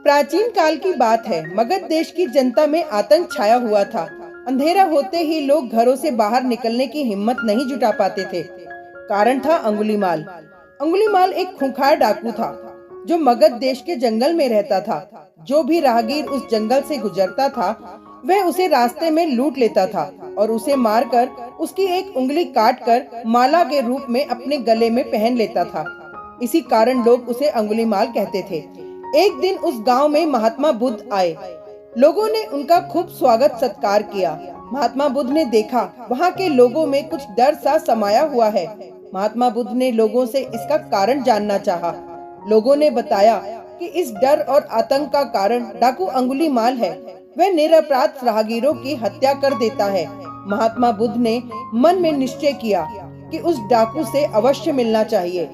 प्राचीन काल की बात है। मगध देश की जनता में आतंक छाया हुआ था। अंधेरा होते ही लोग घरों से बाहर निकलने की हिम्मत नहीं जुटा पाते थे। कारण था अंगुलीमाल। अंगुलीमाल एक खूंखार डाकू था जो मगध देश के जंगल में रहता था। जो भी राहगीर उस जंगल से गुजरता था वह उसे रास्ते में लूट लेता था और उसे मारकर उसकी एक उंगली काटकर माला के रूप में अपने गले में पहन लेता था। इसी कारण लोग उसे अंगुलीमाल कहते थे। एक दिन उस गांव में महात्मा बुद्ध आए। लोगों ने उनका खूब स्वागत सत्कार किया। महात्मा बुद्ध ने देखा वहां के लोगों में कुछ डर सा समाया हुआ है। महात्मा बुद्ध ने लोगों से इसका कारण जानना चाहा। लोगों ने बताया कि इस डर और आतंक का कारण डाकू अंगुलीमाल है। वह निरपराध राहगीरों की हत्या कर देता है। महात्मा बुद्ध ने मन में निश्चय किया कि उस डाकू से अवश्य मिलना चाहिए।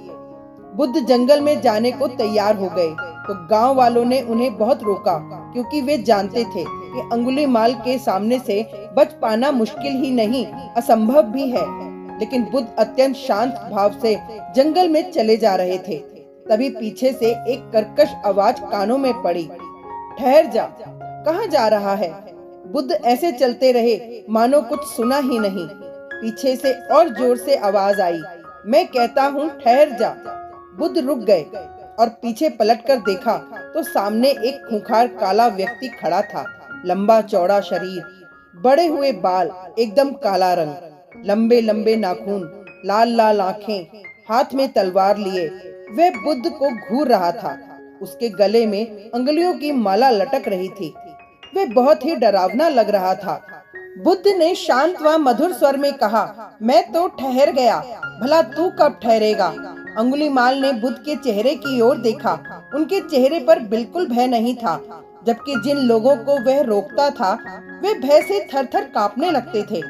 बुद्ध जंगल में जाने को तैयार हो गए तो गांव वालों ने उन्हें बहुत रोका, क्योंकि वे जानते थे कि अंगुलीमाल के सामने से बच पाना मुश्किल ही नहीं असंभव भी है। लेकिन बुद्ध अत्यंत शांत भाव से जंगल में चले जा रहे थे। तभी पीछे से एक कर्कश आवाज कानों में पड़ी। ठहर जा, कहाँ जा रहा है? बुद्ध ऐसे चलते रहे मानो कुछ सुना ही नहीं। पीछे से और जोर से आवाज आई, मैं कहता हूँ ठहर जा। बुद्ध रुक गए और पीछे पलटकर देखा तो सामने एक खूंखार काला व्यक्ति खड़ा था। लंबा चौड़ा शरीर, बड़े हुए बाल, एकदम काला रंग, लंबे लंबे नाखून, लाल लाल आंखें, हाथ में तलवार लिए वह बुद्ध को घूर रहा था। उसके गले में अंगुलियों की माला लटक रही थी। वह बहुत ही डरावना लग रहा था। बुद्ध ने शांत व मधुर स्वर में कहा, मैं तो ठहर गया, भला तू कब ठहरेगा? अंगुलीमाल ने बुद्ध के चेहरे की ओर देखा। उनके चेहरे पर बिल्कुल भय नहीं था, जबकि जिन लोगों को वह रोकता था वे भय से थर-थर कांपने लगते थे।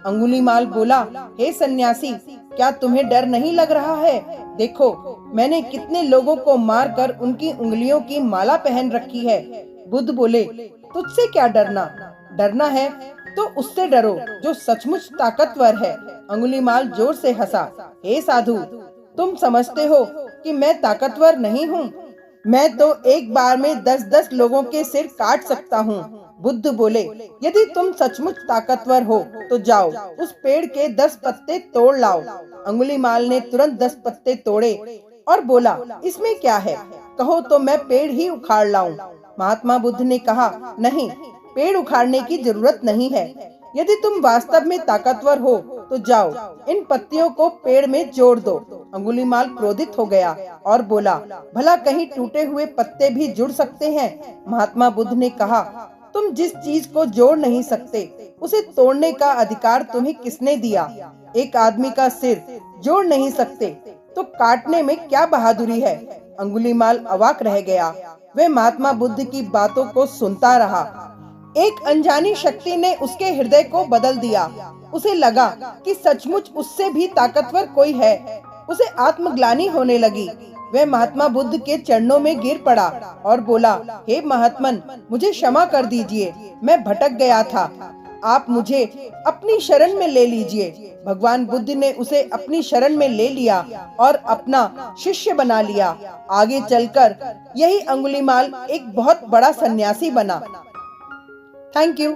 अंगुलीमाल बोला, हे सन्यासी, क्या तुम्हें डर नहीं लग रहा है? देखो, मैंने कितने लोगों को मारकर उनकी उंगलियों की माला पहन रखी है। बुद्ध बोले, तुझसे क्या डरना? डरना है तो उससे डरो जो सचमुच ताकतवर है। अंगुलीमाल जोर से हंसा। हे साधु, तुम समझते हो कि मैं ताकतवर नहीं हूँ? मैं तो एक बार में 10-10 लोगों के सिर काट सकता हूँ। बुद्ध बोले, यदि तुम सचमुच ताकतवर हो तो जाओ, उस पेड़ के 10 पत्ते तोड़ लाओ। अंगुलीमाल ने तुरंत 10 पत्ते तोड़े और बोला, इसमें क्या है, कहो तो मैं पेड़ ही उखाड़ लाऊं। महात्मा बुद्ध ने कहा, नहीं, पेड़ उखाड़ने की जरूरत नहीं है। यदि तुम वास्तव में ताकतवर हो तो जाओ, इन पत्तियों को पेड़ में जोड़ दो। अंगुलीमाल क्रोधित हो गया और बोला, भला कहीं टूटे हुए पत्ते भी जुड़ सकते हैं? महात्मा बुद्ध ने कहा, तुम जिस चीज को जोड़ नहीं सकते उसे तोड़ने का अधिकार तुम्हें किसने दिया? एक आदमी का सिर जोड़ नहीं सकते तो काटने में क्या बहादुरी है? अंगुलीमाल अवाक रह गया। वह महात्मा बुद्ध की बातों को सुनता रहा। एक अनजानी शक्ति ने उसके हृदय को बदल दिया। उसे लगा कि सचमुच उससे भी ताकतवर कोई है। उसे आत्मग्लानि होने लगी। वह महात्मा बुद्ध के चरणों में गिर पड़ा और बोला, हे महात्मन, मुझे क्षमा कर दीजिए, मैं भटक गया था, आप मुझे अपनी शरण में ले लीजिए। भगवान बुद्ध ने उसे अपनी शरण में ले लिया और अपना शिष्य बना लिया। आगे चलकर यही अंगुलीमाल एक बहुत बड़ा सन्यासी बना। Thank you.